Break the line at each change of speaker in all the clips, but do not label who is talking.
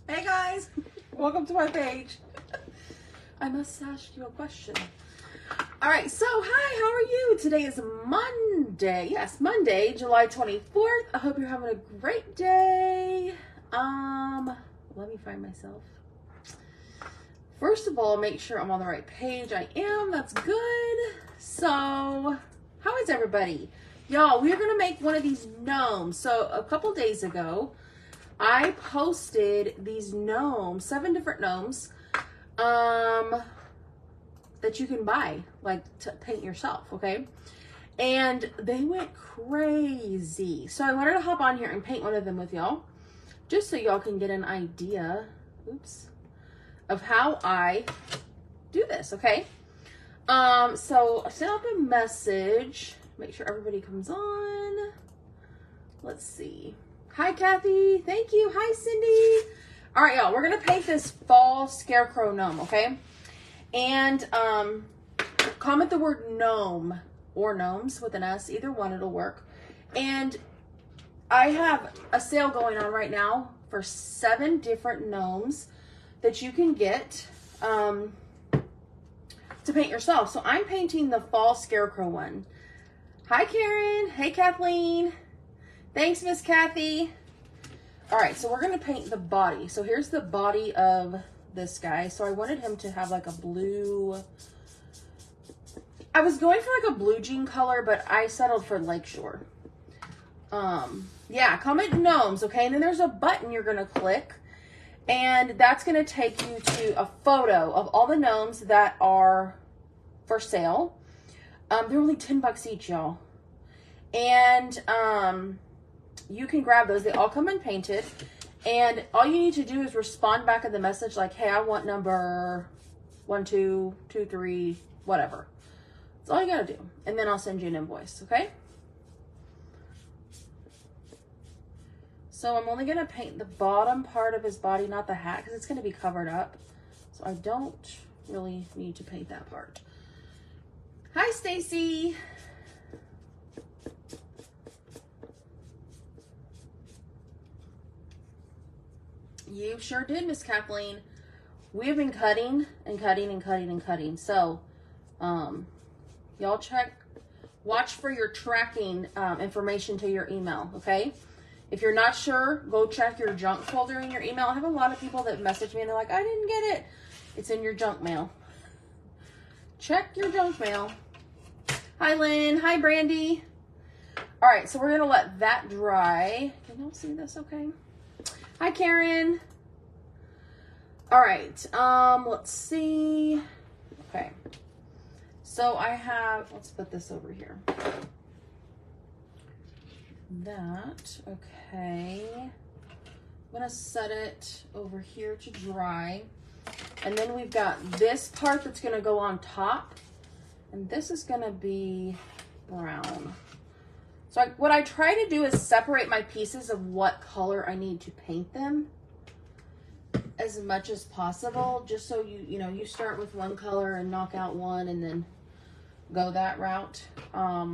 Hey guys, welcome to my page. I must ask you a question. All right, so hi, how are you? Today is Monday. Yes, Monday, July 24th. I hope you're having a great day. Let me find myself. First of all, make sure I'm on the right page. I am, that's good. So, how is everybody? Y'all, we're gonna make one of these gnomes. So a couple days ago, I posted these gnomes, 7 different gnomes, that you can buy, like to paint yourself, okay? And they went crazy. So I wanted to hop on here and paint one of them with y'all, just so y'all can get an idea, of how I do this, okay? So I sent out a message, make sure everybody comes on. Let's see. Hi, Kathy. Thank you. Hi, Cindy. All right, y'all. We're going to paint this fall scarecrow gnome, okay? And comment the word gnome or gnomes with an S. Either one, it'll work. And I have a sale going on right now for 7 different gnomes that you can get to paint yourself. So I'm painting the fall scarecrow one. Hi, Karen. Hey, Kathleen. Thanks, Miss Kathy. All right, so we're gonna paint the body. So here's the body of this guy. So I wanted him to have like a blue, I was going for like a blue jean color, but I settled for Lakeshore. Yeah, comment gnomes, okay? And then there's a button you're gonna click, and that's gonna take you to a photo of all the gnomes that are for sale. They're only 10 bucks each, y'all. And you can grab those. They all come in painted, and all you need to do is respond back in the message like, hey, I want number 1, 2, 2, 3, whatever. That's all you gotta do, and then I'll send you an invoice, okay? So I'm only gonna paint the bottom part of his body, not the hat, because it's gonna be covered up, so I don't really need to paint that part. Hi, Stacy. You sure did, Miss Kathleen. We have been cutting and cutting and cutting and cutting. So, y'all watch for your tracking information to your email, okay? If you're not sure, go check your junk folder in your email. I have a lot of people that message me and they're like, I didn't get it. It's in your junk mail. Check your junk mail. Hi, Lynn. Hi, Brandy. All right, so we're going to let that dry. Can y'all see this okay? Hi, Karen. All right, let's see. Okay, so I have, let's put this over here. That, okay. I'm gonna set it over here to dry. And then we've got this part that's gonna go on top. And this is gonna be brown. So what I try to do is separate my pieces of what color I need to paint them as much as possible, just so you start with one color and knock out one and then go that route. Hi,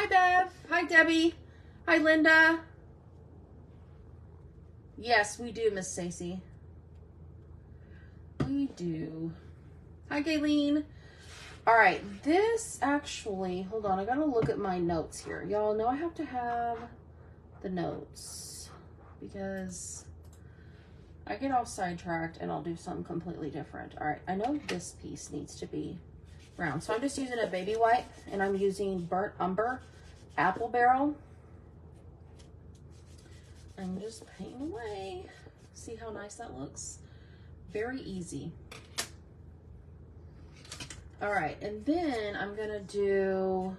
Bev. Hi, Debbie. Hi, Linda. Yes, we do, Miss Stacy. We do. Hi, Gayleen. All right, this actually, hold on, I gotta look at my notes here. Y'all know I have to have the notes because I get all sidetracked and I'll do something completely different. All right, I know this piece needs to be brown. So I'm just using a baby wipe and I'm using Burnt Umber Apple Barrel. I'm just painting away. See how nice that looks? Very easy. All right, and then I'm gonna do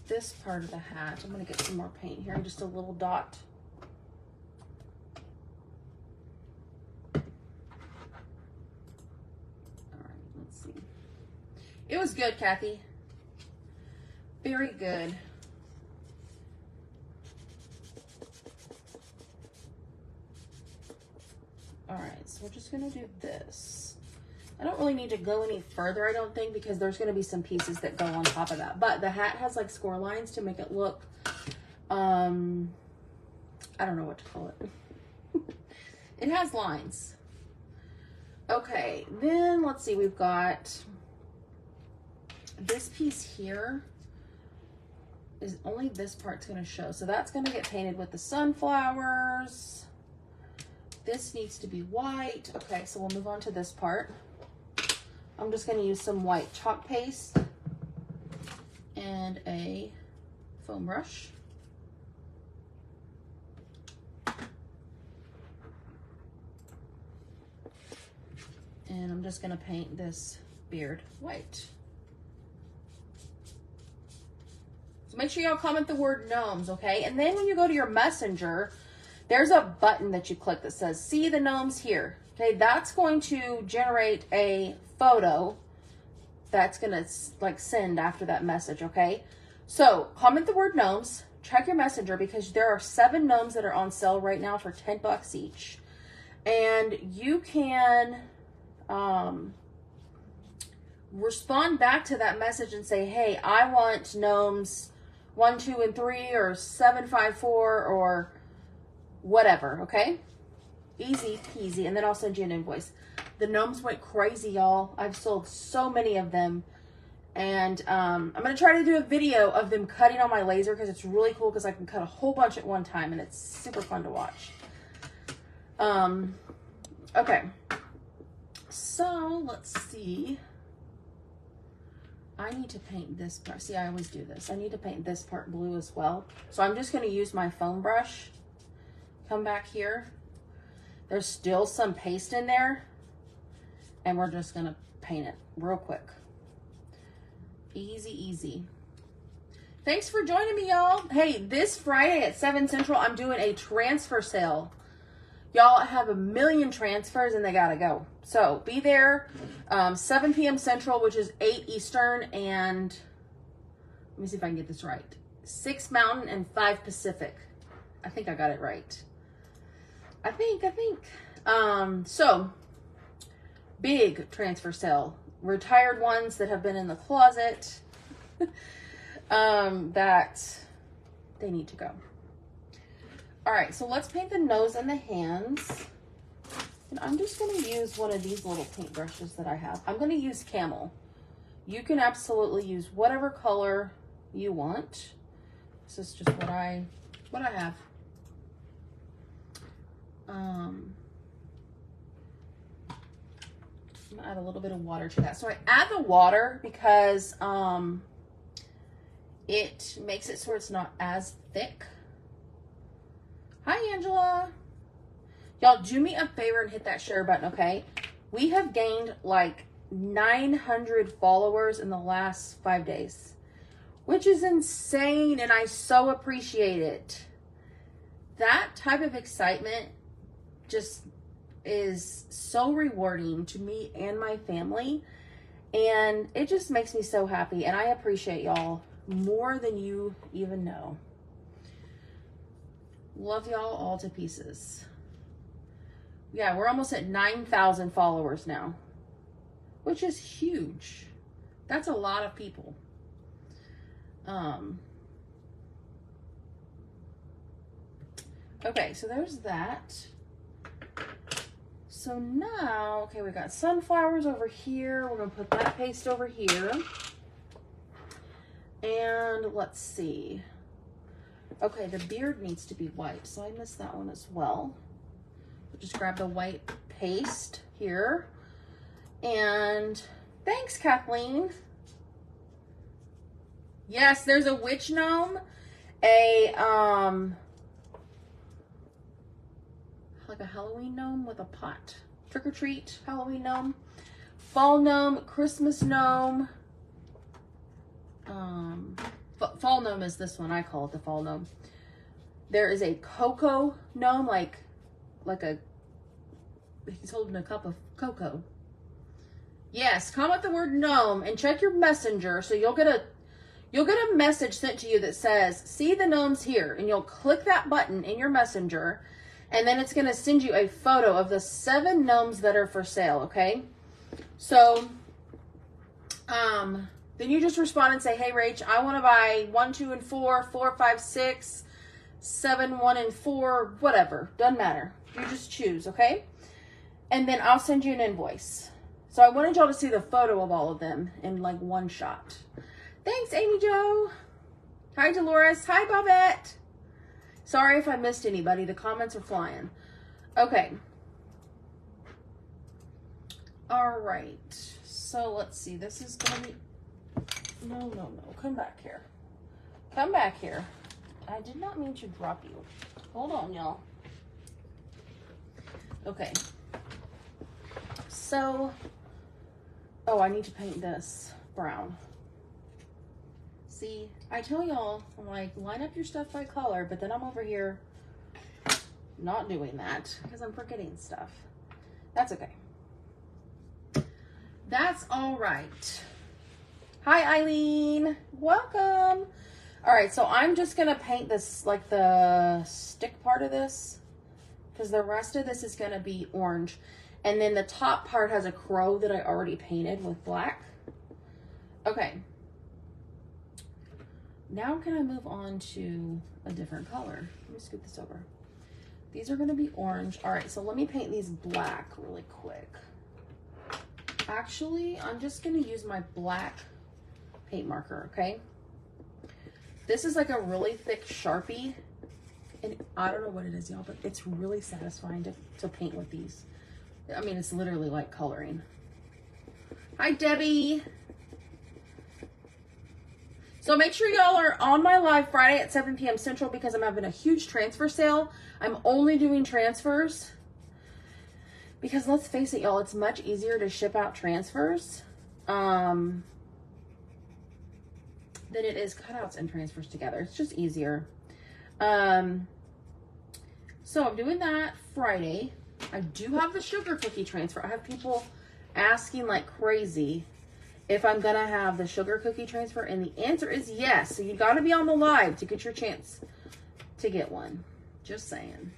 this part of the hat. I'm gonna get some more paint here, just a little dot. All right, let's see. It was good, Kathy. Very good. All right, so we're just gonna do this. I don't really need to go any further, I don't think, because there's going to be some pieces that go on top of that. But the hat has like score lines to make it look I don't know what to call it. It has lines. Okay, then let's see, we've got this piece here is only this part's going to show. So that's going to get painted with the sunflowers. This needs to be white. Okay, so we'll move on to this part. I'm just going to use some white chalk paste and a foam brush. And I'm just going to paint this beard white. So make sure y'all comment the word gnomes, okay? And then when you go to your messenger, there's a button that you click that says, see the gnomes here. Okay, that's going to generate a photo that's going to like send after that message, okay? So comment the word gnomes, check your messenger because there are 7 gnomes that are on sale right now for $10 each. And you can respond back to that message and say, hey, I want gnomes 1, 2, and 3 or 7, 5, 4 or whatever, okay? Easy peasy. And then I'll send you an invoice. The gnomes went crazy, y'all. I've sold so many of them. And I'm going to try to do a video of them cutting on my laser because it's really cool because I can cut a whole bunch at one time and it's super fun to watch. Okay. So let's see. I need to paint this part. See, I always do this. I need to paint this part blue as well. So I'm just going to use my foam brush. Come back here. There's still some paste in there. And we're just going to paint it real quick. Easy, easy. Thanks for joining me, y'all. Hey, this Friday at 7 Central, I'm doing a transfer sale. Y'all have a million transfers and they gotta go. So be there 7 p.m. Central, which is 8 Eastern, and let me see if I can get this right. 6 Mountain and 5 Pacific. I think I got it right. I think. So big transfer sale. Retired ones that have been in the closet that they need to go. All right, so let's paint the nose and the hands. And I'm just going to use one of these little paint brushes that I have. I'm going to use Camel. You can absolutely use whatever color you want. This is just what I have. I'm gonna add a little bit of water to that. So I add the water because it makes it so it's not as thick. Hi, Angela. Y'all, do me a favor and hit that share button, okay? We have gained like 900 followers in the last 5 days, which is insane, and I so appreciate it. That type of excitement just is so rewarding to me and my family, and it just makes me so happy, and I appreciate y'all more than you even know. Love y'all all to pieces. Yeah, we're almost at 9,000 followers now, which is huge. That's a lot of people. Okay, so there's that. So now, okay, we got sunflowers over here. We're gonna put that paste over here. And let's see. Okay, the beard needs to be white, so I missed that one as well. We'll just grab the white paste here. And thanks, Kathleen. Yes, there's a witch gnome, like a Halloween gnome with a pot. Trick or treat Halloween gnome, fall gnome, Christmas gnome. Fall gnome is this one. I call it the fall gnome. There is a cocoa gnome, like he's holding a cup of cocoa. Yes, comment the word gnome and check your messenger, so you'll get a message sent to you that says, see the gnomes here, and you'll click that button in your messenger, and then it's going to send you a photo of the 7 gnomes that are for sale, okay? So, then you just respond and say, hey, Rach, I want to buy 1, 2, and 4, 4, 5, 6, 7, 1, and 4, whatever. Doesn't matter. You just choose, okay? And then I'll send you an invoice. So I wanted y'all to see the photo of all of them in like one shot. Thanks, Amy Jo. Hi, Dolores. Hi, Bobette. Sorry if I missed anybody. The comments are flying. Okay. All right. So let's see. This is going to be... No. Come back here. Come back here. I did not mean to drop you. Hold on, y'all. Okay. So... Oh, I need to paint this brown. See, I tell y'all, I'm like, line up your stuff by color, but then I'm over here not doing that because I'm forgetting stuff. That's okay. That's all right. Hi, Eileen. Welcome. All right, so I'm just going to paint this, like the stick part of this, because the rest of this is going to be orange. And then the top part has a crow that I already painted with black. Okay. Now can I move on to a different color? Let me scoot this over. These are going to be orange. All right, so let me paint these black really quick. Actually, I'm just going to use my black paint marker, okay? This is like a really thick Sharpie. And I don't know what it is, y'all, but it's really satisfying to paint with these. I mean, it's literally like coloring. Hi, Debbie. So make sure y'all are on my live Friday at 7 p.m. Central because I'm having a huge transfer sale. I'm only doing transfers because let's face it, y'all, it's much easier to ship out transfers than it is cutouts and transfers together. It's just easier. So I'm doing that Friday. I do have the sugar cookie transfer. I have people asking like crazy if I'm going to have the sugar cookie transfer, and the answer is yes. So you got to be on the live to get your chance to get one. Just saying.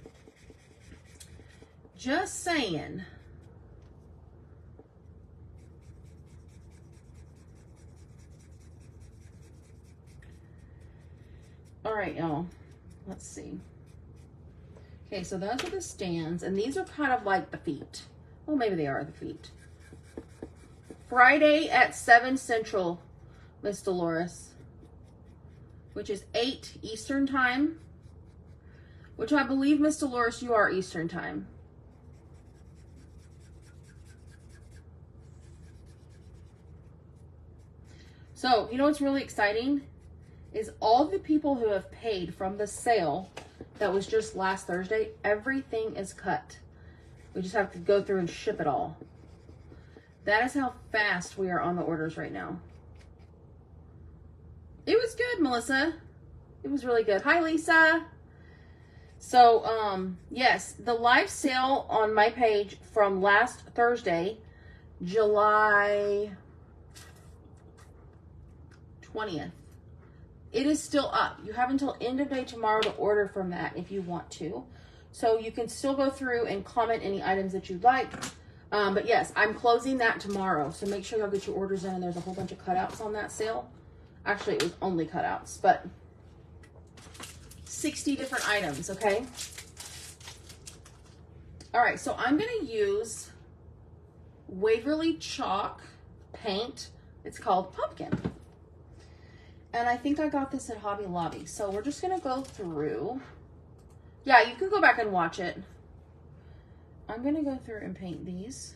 Just saying. All right, y'all. Let's see. Okay, so those are the stands, and these are kind of like the feet. Well, maybe they are the feet. Friday at 7 Central, Miss Dolores, which is 8 Eastern Time, which I believe, Miss Dolores, you are Eastern Time. So, you know what's really exciting is all the people who have paid from the sale that was just last Thursday, everything is cut. We just have to go through and ship it all. That is how fast we are on the orders right now. It was good, Melissa. It was really good. Hi, Lisa. So, yes, the live sale on my page from last Thursday, July 20th. It is still up. You have until end of day tomorrow to order from that if you want to. So you can still go through and comment any items that you'd like. But yes, I'm closing that tomorrow. So make sure y'all get your orders in. And there's a whole bunch of cutouts on that sale. Actually, it was only cutouts, but 60 different items, okay? All right, so I'm going to use Waverly Chalk paint. It's called Pumpkin. And I think I got this at Hobby Lobby. So we're just going to go through. Yeah, you can go back and watch it. I'm going to go through and paint these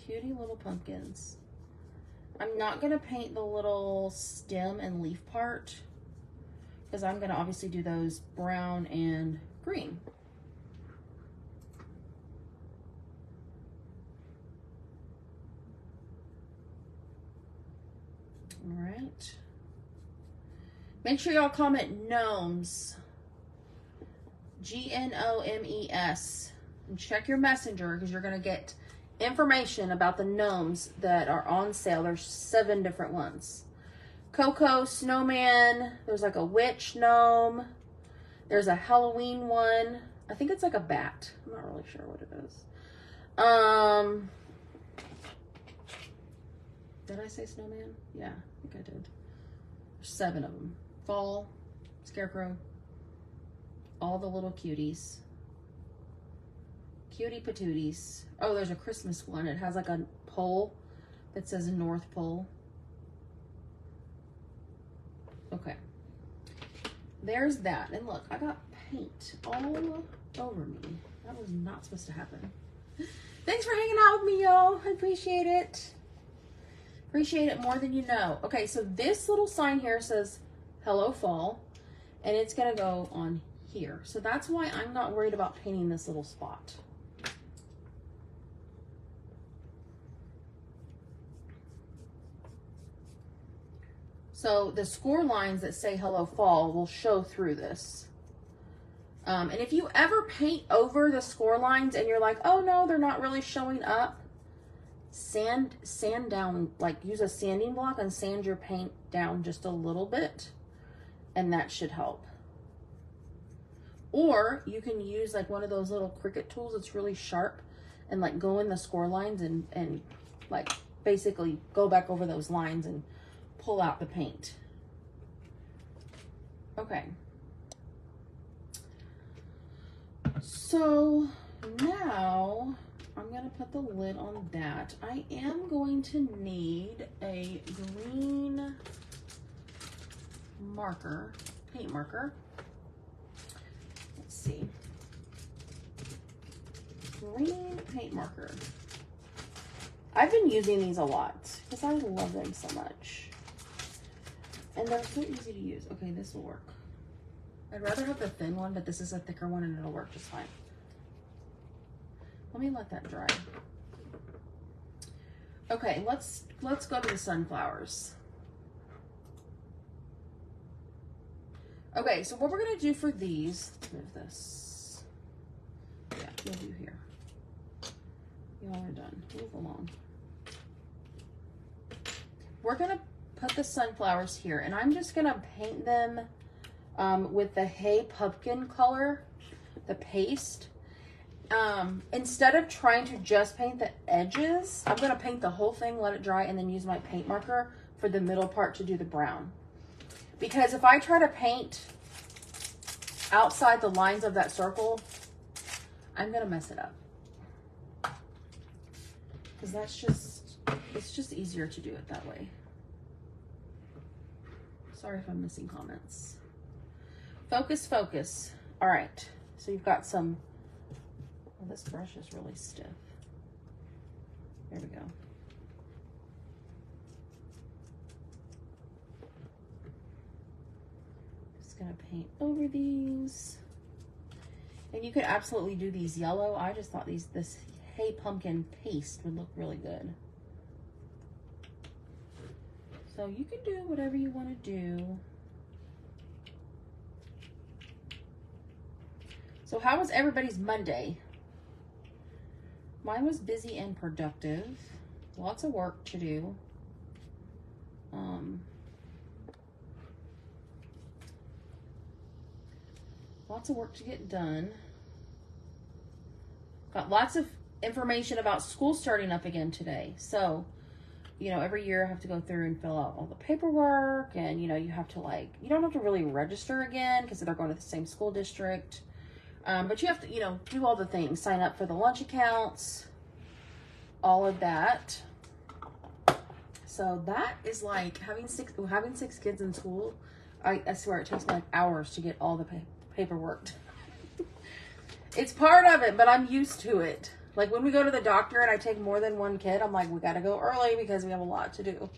cutie little pumpkins. I'm not going to paint the little stem and leaf part because I'm going to obviously do those brown and green. All right. Make sure y'all comment gnomes. G-N-O-M-E-S. And check your messenger because you're going to get information about the gnomes that are on sale. There's 7 different ones. Coco, snowman. There's like a witch gnome. There's a Halloween one. I think it's like a bat. I'm not really sure what it is. Did I say snowman? Yeah, I think I did. There's 7 of them. Fall, scarecrow, all the little cuties. Cutie patooties. Oh, there's a Christmas one. It has like a pole that says North Pole. Okay. There's that. And look, I got paint all over me. That was not supposed to happen. Thanks for hanging out with me, y'all. I appreciate it. Appreciate it more than you know. Okay, so this little sign here says Hello Fall, and it's gonna go on here. So that's why I'm not worried about painting this little spot. So the score lines that say Hello Fall will show through this. And if you ever paint over the score lines and you're like, oh no, they're not really showing up, sand down, like use a sanding block and sand your paint down just a little bit, and that should help. Or you can use like one of those little Cricut tools that's really sharp and like go in the score lines and like basically go back over those lines and pull out the paint. Okay. So now I'm going to put the lid on that. I am going to need a green marker, paint marker. Let's see. Green paint marker. I've been using these a lot because I love them so much. And they're so easy to use. Okay, this will work. I'd rather have the thin one, but this is a thicker one and it'll work just fine. Let me let that dry. Okay, let's go to the sunflowers. Okay, so what we're gonna do for these, let's move this. Yeah, we'll do here. Y'all are done. Move along. We're gonna put the sunflowers here, and I'm just gonna paint them with the Hey Pumpkin color, the paste. Instead of trying to just paint the edges, I'm gonna paint the whole thing, let it dry, and then use my paint marker for the middle part to do the brown. Because if I try to paint outside the lines of that circle, I'm gonna mess it up. Because it's just easier to do it that way. Sorry if I'm missing comments. Focus, focus. All right, so you've got some, well, this brush is really stiff. There we go. Just gonna paint over these. And you could absolutely do these yellow. I just thought this Hey Pumpkin paste would look really good. So you can do whatever you want to do. So how was everybody's Monday? Mine was busy and productive. Lots of work to do. Lots of work to get done. Got lots of information about school starting up again today. So, you know, every year I have to go through and fill out all the paperwork, and, you know, you have to you don't have to really register again because they're going to the same school district. But you have to, you know, do all the things, sign up for the lunch accounts, all of that. So that is like having six kids in school. I swear it takes me like hours to get all the paperwork. It's part of it, but I'm used to it. Like when we go to the doctor and I take more than one kid, I'm like, we got to go early because we have a lot to do.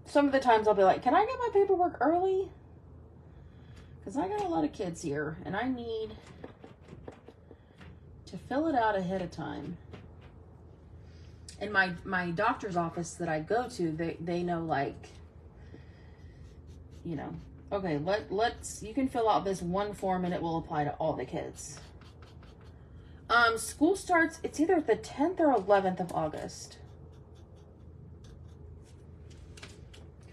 Some of the times I'll be like, can I get my paperwork early? Because I got a lot of kids here and I need to fill it out ahead of time. And my doctor's office that I go to, they know, like, you know, okay, you can fill out this one form and it will apply to all the kids. School starts, it's either the 10th or 11th of August.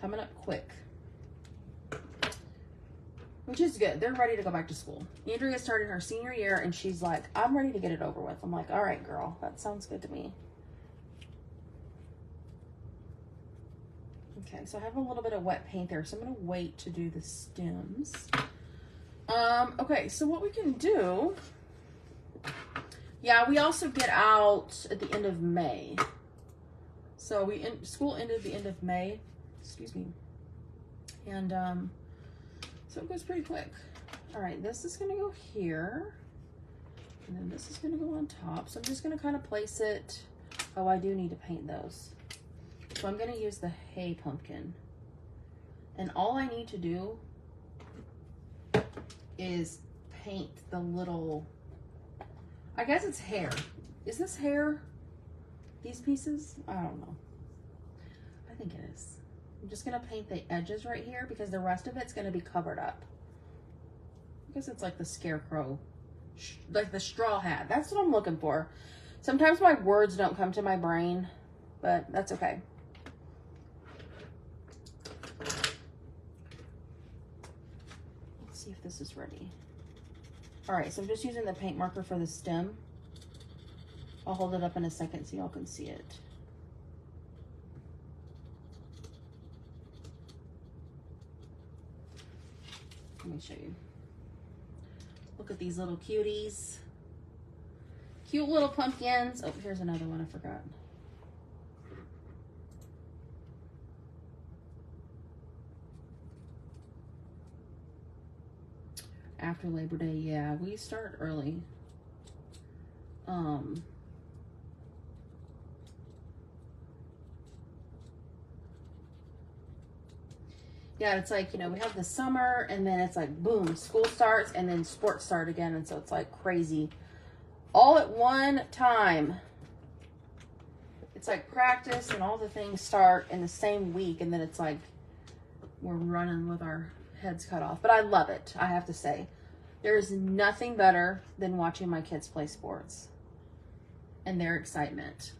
Coming up quick. Which is good. They're ready to go back to school. Andrea started her senior year and she's like, I'm ready to get it over with. I'm like, all right, girl, that sounds good to me. Okay, so I have a little bit of wet paint there, so I'm going to wait to do the stems. Okay, so what we can do, yeah, we also get out at the end of May. So school ended the end of May, excuse me. And so it goes pretty quick. All right, this is gonna go here. And then this is gonna go on top. So I'm just gonna kind of place it. Oh, I do need to paint those. So I'm gonna use the hay pumpkin. And all I need to do is paint the little, I guess it's hair. Is this hair? These pieces? I don't know. I think it is. I'm just gonna paint the edges right here because the rest of it's gonna be covered up. I guess it's like the scarecrow, like the straw hat. That's what I'm looking for. Sometimes my words don't come to my brain, but that's okay. Let's see if this is ready. All right, so I'm just using the paint marker for the stem. I'll hold it up in a second so y'all can see it. Let me show you. Look at these little cuties. Cute little pumpkins. Oh, here's another one I forgot. After Labor Day, yeah, we start early. Yeah, it's like, you know, we have the summer and then it's like, boom, school starts and then sports start again. And so it's like crazy all at one time. It's like practice and all the things start in the same week. And then it's like, we're running with our heads cut off. But I love it, I have to say. There is nothing better than watching my kids play sports and their excitement.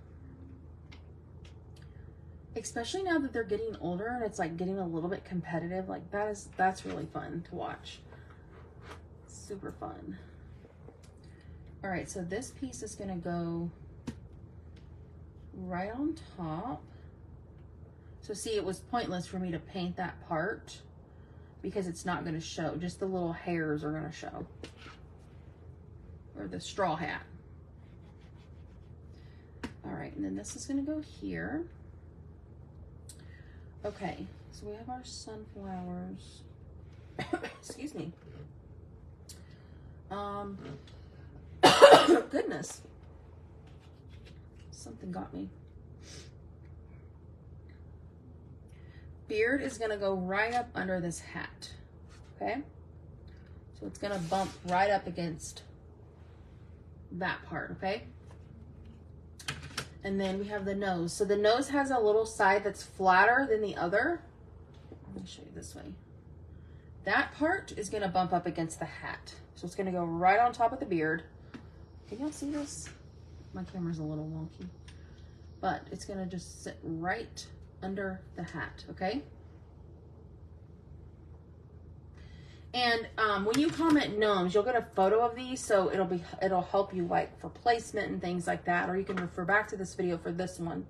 Especially now that they're getting older and it's like getting a little bit competitive. Like that's really fun to watch. Super fun. All right, so this piece is gonna go right on top. So see, it was pointless for me to paint that part because it's not gonna show. Just the little hairs are gonna show. Or the straw hat. All right, and then this is gonna go here. Okay, so we have our sunflowers. Excuse me. Goodness. Something got me. Beard is gonna go right up under this hat, okay? So it's gonna bump right up against that part, okay? And then we have the nose. So the nose has a little side that's flatter than the other. Let me show you this way. That part is gonna bump up against the hat. So it's gonna go right on top of the beard. Can y'all see this? My camera's a little wonky. But it's gonna just sit right under the hat, okay? And when you comment gnomes, you'll get a photo of these, so it'll help you like for placement and things like that, or you can refer back to this video for this one.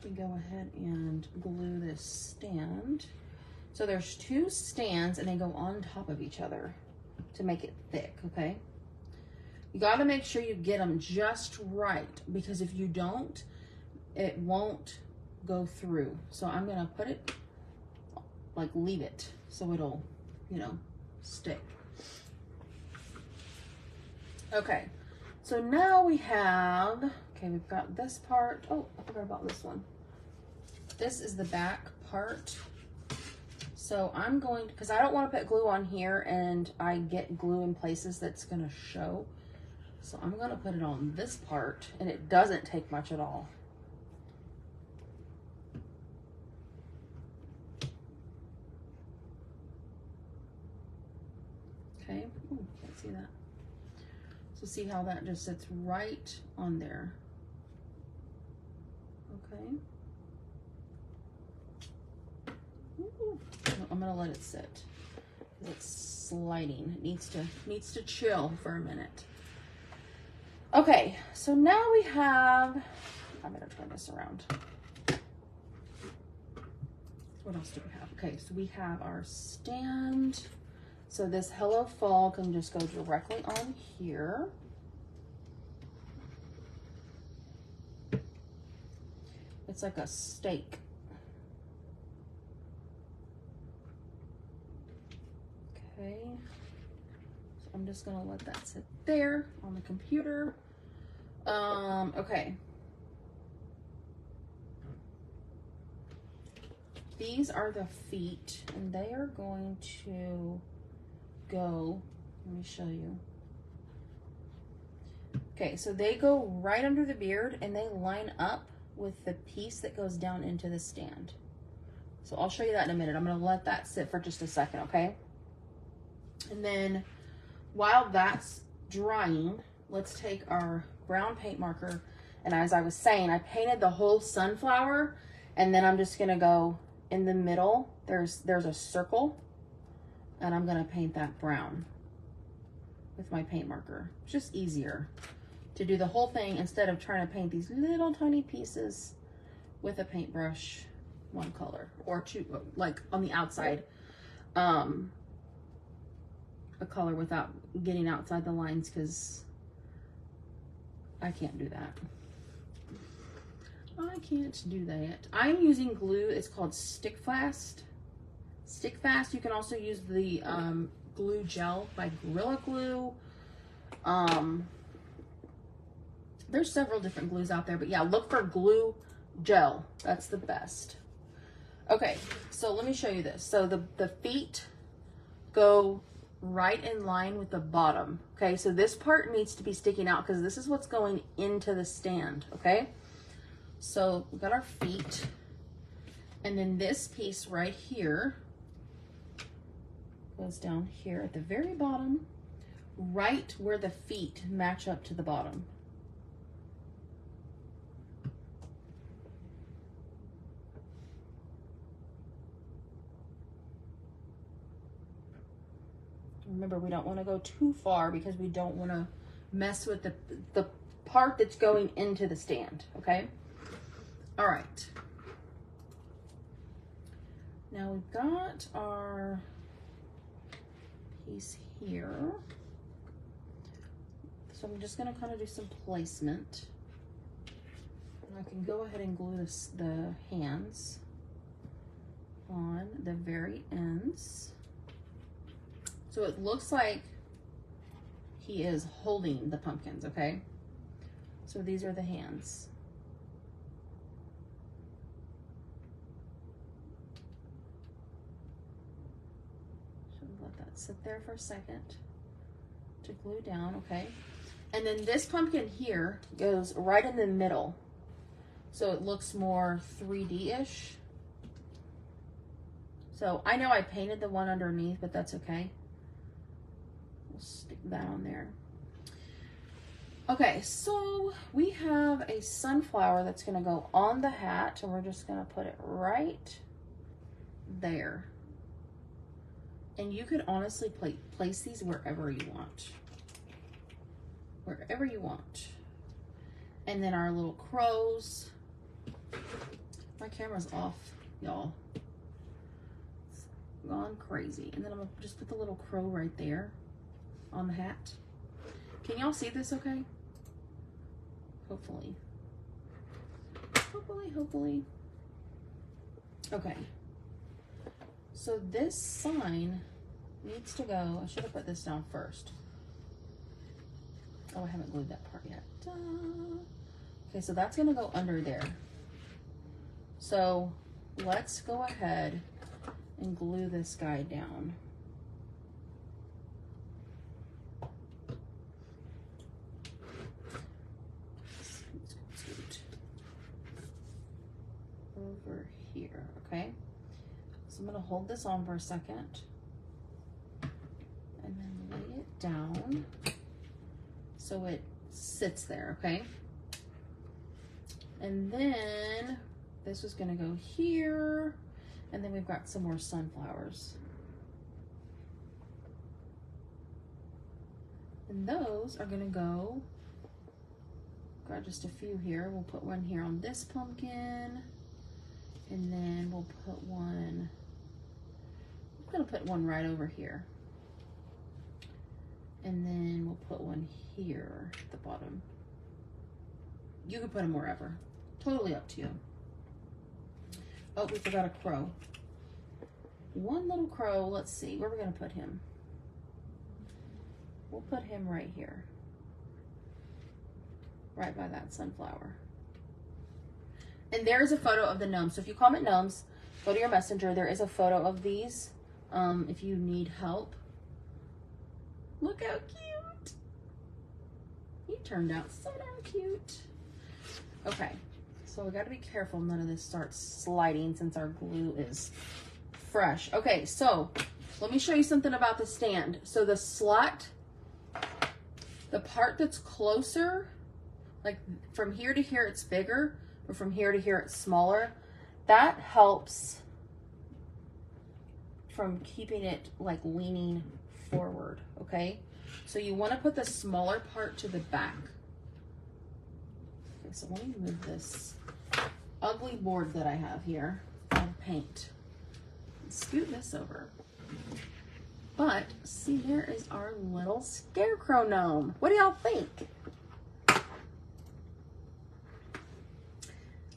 We go ahead and glue this stand. So there's two stands and they go on top of each other to make it thick, okay? You gotta make sure you get them just right, because if you don't, it won't go through. So I'm gonna put it, like leave it, so it'll, you know, stick. Okay, so now we have, okay, we've got this part. Oh, I forgot about this one. This is the back part. So I'm going to, because I don't want to put glue on here and I get glue in places that's gonna show. So I'm gonna put it on this part, and it doesn't take much at all. Okay, ooh, can't see that. So see how that just sits right on there. Okay. Ooh, I'm gonna let it sit. It's sliding. It needs to chill for a minute. Okay, so now we have, I'm gonna turn this around. What else do we have? Okay, so we have our stand. So this Hello Fall can just go directly on here. It's like a stake. Okay. So I'm just gonna let that sit there on the computer. Okay. These are the feet, and they are going to go, let me show you. Okay, so they go right under the beard and they line up with the piece that goes down into the stand. So I'll show you that in a minute. I'm gonna let that sit for just a second, okay? And then while that's drying, let's take our brown paint marker, and as I was saying, I painted the whole sunflower, and then I'm just gonna go in the middle. There's a circle, and I'm gonna paint that brown with my paint marker. It's just easier to do the whole thing instead of trying to paint these little tiny pieces with a paintbrush, one color or two, like on the outside, a color without getting outside the lines, because I can't do that. I can't do that. I'm using glue. It's called Stick Fast. Stick Fast. You can also use the glue gel by Gorilla Glue. There's several different glues out there, but yeah, look for glue gel. That's the best. Okay, so let me show you this. So the feet go right in line with the bottom. Okay, so this part needs to be sticking out because this is what's going into the stand. Okay, so we got our feet, and then this piece right here goes down here at the very bottom, right where the feet match up to the bottom. Remember, we don't want to go too far because we don't want to mess with the part that's going into the stand, okay? All right. Now we've got our piece here. So I'm just going to kind of do some placement. And I can go ahead and glue the hands on the very ends. So it looks like he is holding the pumpkins, okay? So these are the hands. So let that sit there for a second to glue down, okay? And then this pumpkin here goes right in the middle. So it looks more 3D-ish. So I know I painted the one underneath, but that's okay. Stick that on there. Okay, so we have a sunflower that's going to go on the hat, and we're just going to put it right there. And you could honestly place these wherever you want. Wherever you want. And then our little crows. My camera's off, y'all. It's gone crazy. And then I'm going to just put the little crow right there on the hat. Can y'all see this okay? Hopefully. Hopefully. Okay. So this sign needs to go, I should have put this down first. Oh, I haven't glued that part yet. Duh. Okay, so that's gonna go under there. So let's go ahead and glue this guy down. Over here, okay? So I'm gonna hold this on for a second and then lay it down so it sits there, okay? And then this is gonna go here, and then we've got some more sunflowers. And those are gonna go, got just a few here. We'll put one here on this pumpkin, and then we'll we'll put one, I'm gonna put one right over here. And then we'll put one here at the bottom. You can put them wherever. Totally up to you. Oh, we forgot a crow. One little crow. Let's see. Where are we going to put him? We'll put him right here. Right by that sunflower. And there is a photo of the gnome. So if you comment gnomes, go to your messenger. There is a photo of these if you need help. Look how cute. He turned out so darn cute. Okay, so we got to be careful none of this starts sliding since our glue is fresh. Okay, so let me show you something about the stand. So the slot, the part that's closer, like from here to here it's bigger, but from here to here it's smaller. That helps from keeping it like leaning forward, okay? So you want to put the smaller part to the back. Okay, so let me move this ugly board that I have here of paint and scoot this over. But see, there is our little scarecrow gnome. What do y'all think?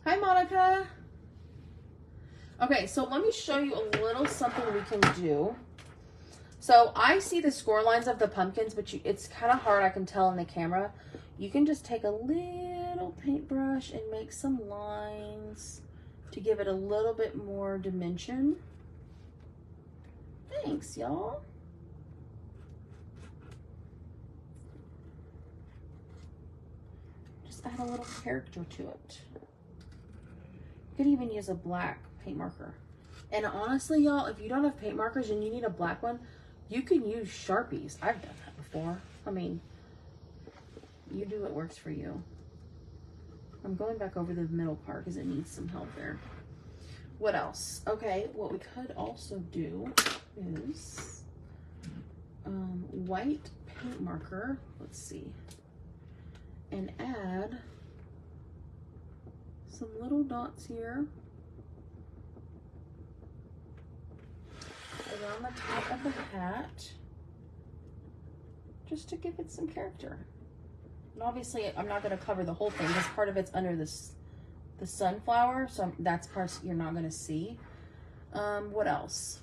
Hi, Monica. Okay, so let me show you a little something we can do. So I see the score lines of the pumpkins, but it's kind of hard, I can tell in the camera. You can just take a little paintbrush and make some lines to give it a little bit more dimension. Thanks, y'all. Just add a little character to it. You could even use a black paint marker. And honestly, y'all, if you don't have paint markers and you need a black one, you can use Sharpies. I've done that before. I mean, you do what works for you. I'm going back over the middle part because it needs some help there. What else? Okay, what we could also do is white paint marker. Let's see. And add some little dots here around the top of the hat, just to give it some character. And obviously I'm not going to cover the whole thing because part of it's under the sunflower, so that's parts you're not going to see. What else?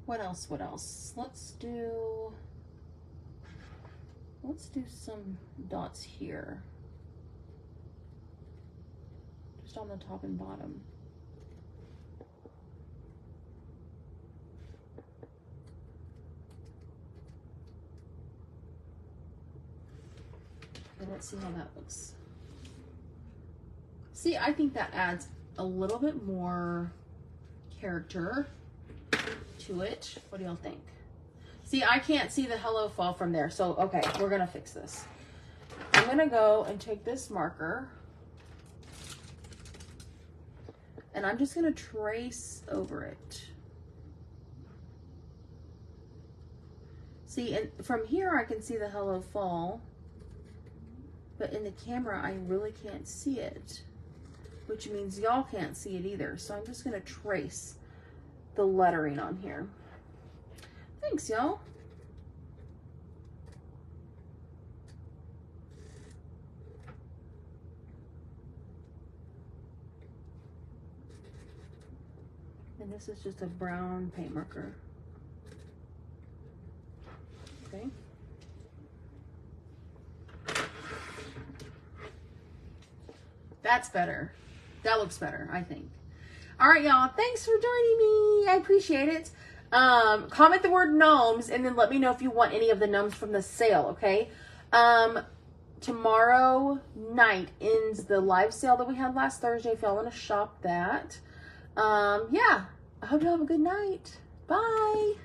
What else? Let's do some dots here, just on the top and bottom. Okay, let's see how that looks. See, I think that adds a little bit more character to it. What do y'all think? See, I can't see the hello fall from there. So, okay, we're gonna fix this. I'm gonna go and take this marker and I'm just gonna trace over it. See, and from here I can see the hello fall, but in the camera I really can't see it, which means y'all can't see it either. So I'm just gonna trace the lettering on here. Thanks, y'all. And this is just a brown paint marker. Okay. That's better. That looks better, I think. All right, y'all. Thanks for joining me. I appreciate it. Comment the word gnomes and then let me know if you want any of the gnomes from the sale, okay? Tomorrow night ends the live sale that we had last Thursday if y'all want to shop that. Yeah. I hope you have a good night. Bye.